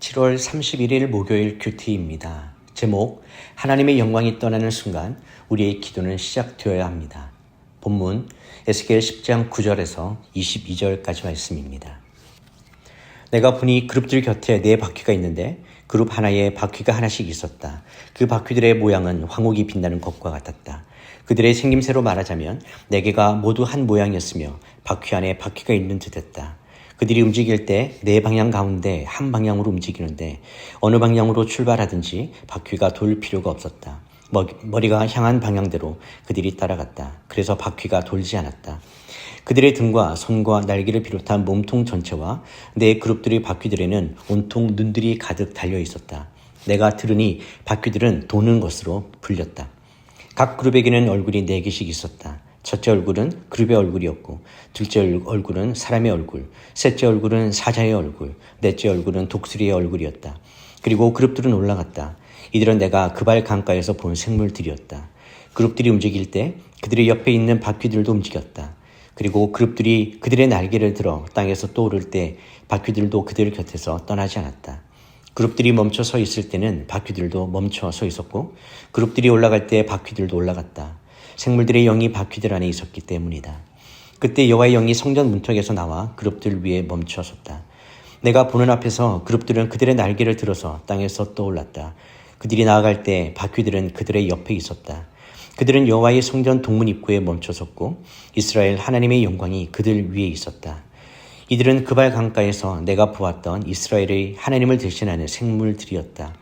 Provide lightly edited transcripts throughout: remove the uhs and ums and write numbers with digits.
7월 31일 목요일 큐티입니다. 제목, 하나님의 영광이 떠나는 순간 우리의 기도는 시작되어야 합니다. 본문 에스겔 10장 9절에서 22절까지 말씀입니다. 내가 보니 그룹들 곁에 네 바퀴가 있는데 그룹 하나에 바퀴가 하나씩 있었다. 그 바퀴들의 모양은 황옥이 빛나는 것과 같았다. 그들의 생김새로 말하자면 네 개가 모두 한 모양이었으며 바퀴 안에 바퀴가 있는 듯했다. 그들이 움직일 때 네 방향 가운데 한 방향으로 움직이는데 어느 방향으로 출발하든지 바퀴가 돌 필요가 없었다. 머리가 향한 방향대로 그들이 따라갔다. 그래서 바퀴가 돌지 않았다. 그들의 등과 손과 날개를 비롯한 몸통 전체와 네 그룹들의 바퀴들에는 온통 눈들이 가득 달려 있었다. 내가 들으니 바퀴들은 도는 것으로 불렸다. 각 그룹에게는 얼굴이 네 개씩 있었다. 첫째 얼굴은 그룹의 얼굴이었고, 둘째 얼굴은 사람의 얼굴, 셋째 얼굴은 사자의 얼굴, 넷째 얼굴은 독수리의 얼굴이었다. 그리고 그룹들은 올라갔다. 이들은 내가 그발 강가에서 본 생물들이었다. 그룹들이 움직일 때 그들의 옆에 있는 바퀴들도 움직였다. 그리고 그룹들이 그들의 날개를 들어 땅에서 떠오를 때 바퀴들도 그들 곁에서 떠나지 않았다. 그룹들이 멈춰 서 있을 때는 바퀴들도 멈춰 서 있었고, 그룹들이 올라갈 때 바퀴들도 올라갔다. 생물들의 영이 바퀴들 안에 있었기 때문이다. 그때 여호와의 영이 성전 문턱에서 나와 그룹들 위에 멈춰 섰다. 내가 보는 앞에서 그룹들은 그들의 날개를 들어서 땅에서 떠올랐다. 그들이 나아갈 때 바퀴들은 그들의 옆에 있었다. 그들은 여호와의 성전 동문 입구에 멈춰 섰고 이스라엘 하나님의 영광이 그들 위에 있었다. 이들은 그발 강가에서 내가 보았던 이스라엘의 하나님을 대신하는 생물들이었다.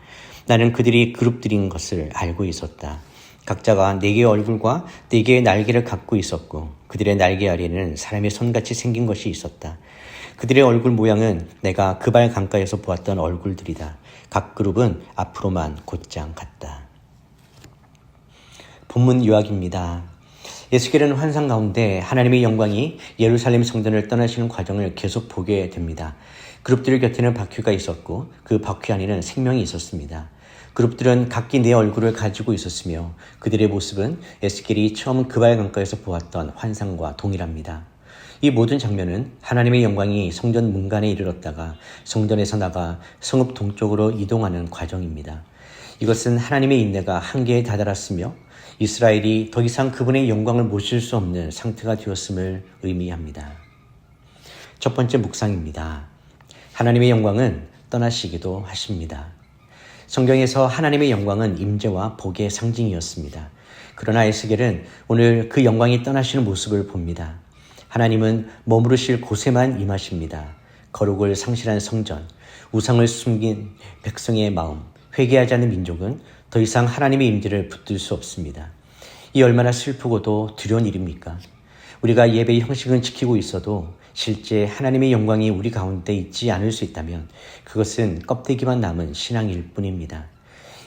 나는 그들이 그룹들인 것을 알고 있었다. 각자가 네 개의 얼굴과 네 개의 날개를 갖고 있었고 그들의 날개 아래에는 사람의 손같이 생긴 것이 있었다. 그들의 얼굴 모양은 내가 그발 강가에서 보았던 얼굴들이다. 각 그룹은 앞으로만 곧장 갔다. 본문 요약입니다. 에스겔은 환상 가운데 하나님의 영광이 예루살렘 성전을 떠나시는 과정을 계속 보게 됩니다. 그룹들 곁에는 바퀴가 있었고 그 바퀴 안에는 생명이 있었습니다. 그룹들은 각기 네 얼굴을 가지고 있었으며 그들의 모습은 에스겔이 처음 그발 강가에서 보았던 환상과 동일합니다. 이 모든 장면은 하나님의 영광이 성전 문간에 이르렀다가 성전에서 나가 성읍 동쪽으로 이동하는 과정입니다. 이것은 하나님의 인내가 한계에 다다랐으며 이스라엘이 더 이상 그분의 영광을 모실 수 없는 상태가 되었음을 의미합니다. 첫 번째 묵상입니다. 하나님의 영광은 떠나시기도 하십니다. 성경에서 하나님의 영광은 임재와 복의 상징이었습니다. 그러나 에스겔은 오늘 그 영광이 떠나시는 모습을 봅니다. 하나님은 머무르실 곳에만 임하십니다. 거룩을 상실한 성전, 우상을 숨긴 백성의 마음, 회개하지 않는 민족은 더 이상 하나님의 임재를 붙들 수 없습니다. 이 얼마나 슬프고도 두려운 일입니까? 우리가 예배의 형식은 지키고 있어도 실제 하나님의 영광이 우리 가운데 있지 않을 수 있다면 그것은 껍데기만 남은 신앙일 뿐입니다.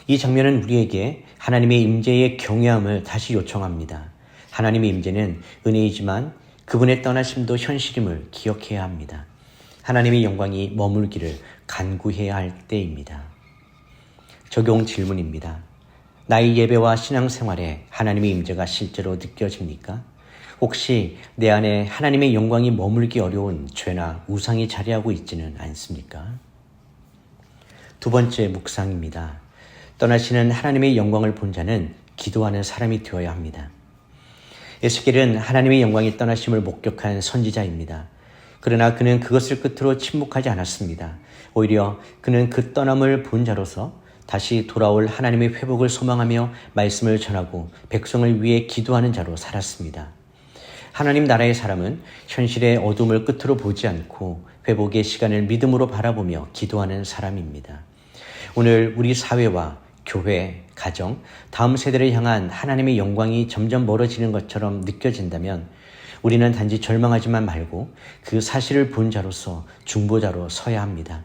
이 장면은 우리에게 하나님의 임재의 경외함을 다시 요청합니다. 하나님의 임재는 은혜이지만 그분의 떠나심도 현실임을 기억해야 합니다. 하나님의 영광이 머물기를 간구해야 할 때입니다. 적용 질문입니다. 나의 예배와 신앙생활에 하나님의 임재가 실제로 느껴집니까? 혹시 내 안에 하나님의 영광이 머물기 어려운 죄나 우상이 자리하고 있지는 않습니까? 두 번째 묵상입니다. 떠나시는 하나님의 영광을 본 자는 기도하는 사람이 되어야 합니다. 에스겔은 하나님의 영광이 떠나심을 목격한 선지자입니다. 그러나 그는 그것을 끝으로 침묵하지 않았습니다. 오히려 그는 그 떠남을 본 자로서 다시 돌아올 하나님의 회복을 소망하며 말씀을 전하고 백성을 위해 기도하는 자로 살았습니다. 하나님 나라의 사람은 현실의 어둠을 끝으로 보지 않고 회복의 시간을 믿음으로 바라보며 기도하는 사람입니다. 오늘 우리 사회와 교회, 가정, 다음 세대를 향한 하나님의 영광이 점점 멀어지는 것처럼 느껴진다면 우리는 단지 절망하지만 말고 그 사실을 본 자로서 중보자로 서야 합니다.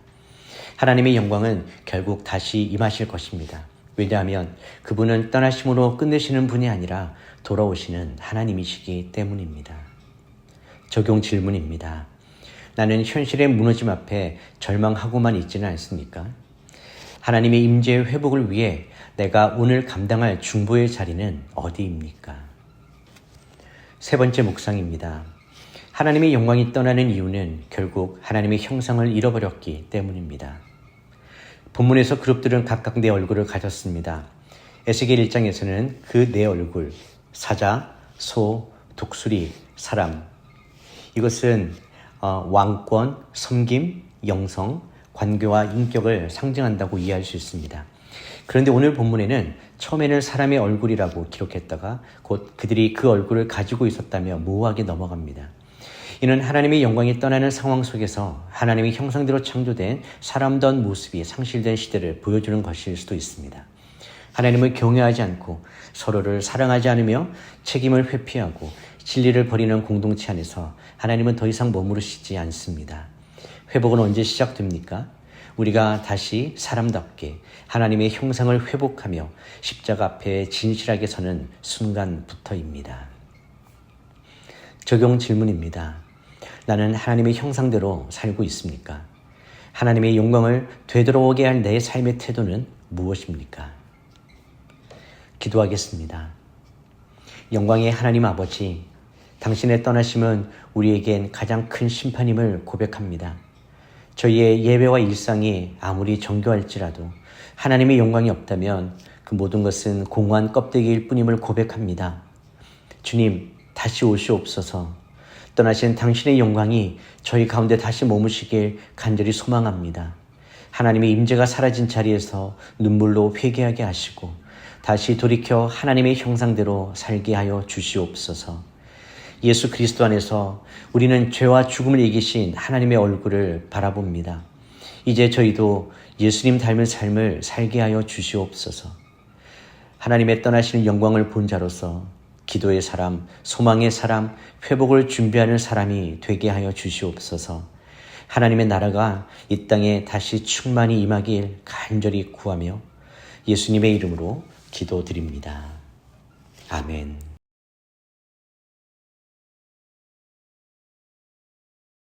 하나님의 영광은 결국 다시 임하실 것입니다. 왜냐하면 그분은 떠나심으로 끝내시는 분이 아니라 돌아오시는 하나님이시기 때문입니다. 적용 질문입니다. 나는 현실의 무너짐 앞에 절망하고만 있지는 않습니까? 하나님의 임재의 회복을 위해 내가 오늘 감당할 중보의 자리는 어디입니까? 세 번째 묵상입니다. 하나님의 영광이 떠나는 이유는 결국 하나님의 형상을 잃어버렸기 때문입니다. 본문에서 그룹들은 각각 네 얼굴을 가졌습니다. 에스겔 1장에서는 그 네 얼굴, 사자, 소, 독수리, 사람. 이것은 왕권, 섬김, 영성, 관계와 인격을 상징한다고 이해할 수 있습니다. 그런데 오늘 본문에는 처음에는 사람의 얼굴이라고 기록했다가 곧 그들이 그 얼굴을 가지고 있었다며 모호하게 넘어갑니다. 이는 하나님의 영광이 떠나는 상황 속에서 하나님의 형상대로 창조된 사람다운 모습이 상실된 시대를 보여주는 것일 수도 있습니다. 하나님을 경외하지 않고 서로를 사랑하지 않으며 책임을 회피하고 진리를 버리는 공동체 안에서 하나님은 더 이상 머무르시지 않습니다. 회복은 언제 시작됩니까? 우리가 다시 사람답게 하나님의 형상을 회복하며 십자가 앞에 진실하게 서는 순간부터입니다. 적용 질문입니다. 나는 하나님의 형상대로 살고 있습니까? 하나님의 영광을 되돌아오게 할 내 삶의 태도는 무엇입니까? 기도하겠습니다. 영광의 하나님 아버지, 당신의 떠나심은 우리에겐 가장 큰 심판임을 고백합니다. 저희의 예배와 일상이 아무리 정교할지라도 하나님의 영광이 없다면 그 모든 것은 공허한 껍데기일 뿐임을 고백합니다. 주님, 다시 오시옵소서. 떠나신 당신의 영광이 저희 가운데 다시 머무시길 간절히 소망합니다. 하나님의 임재가 사라진 자리에서 눈물로 회개하게 하시고 다시 돌이켜 하나님의 형상대로 살게 하여 주시옵소서. 예수 그리스도 안에서 우리는 죄와 죽음을 이기신 하나님의 얼굴을 바라봅니다. 이제 저희도 예수님 닮은 삶을 살게 하여 주시옵소서. 하나님의 떠나시는 영광을 본 자로서 기도의 사람, 소망의 사람, 회복을 준비하는 사람이 되게 하여 주시옵소서. 하나님의 나라가 이 땅에 다시 충만히 임하길 간절히 구하며 예수님의 이름으로 기도드립니다. 아멘.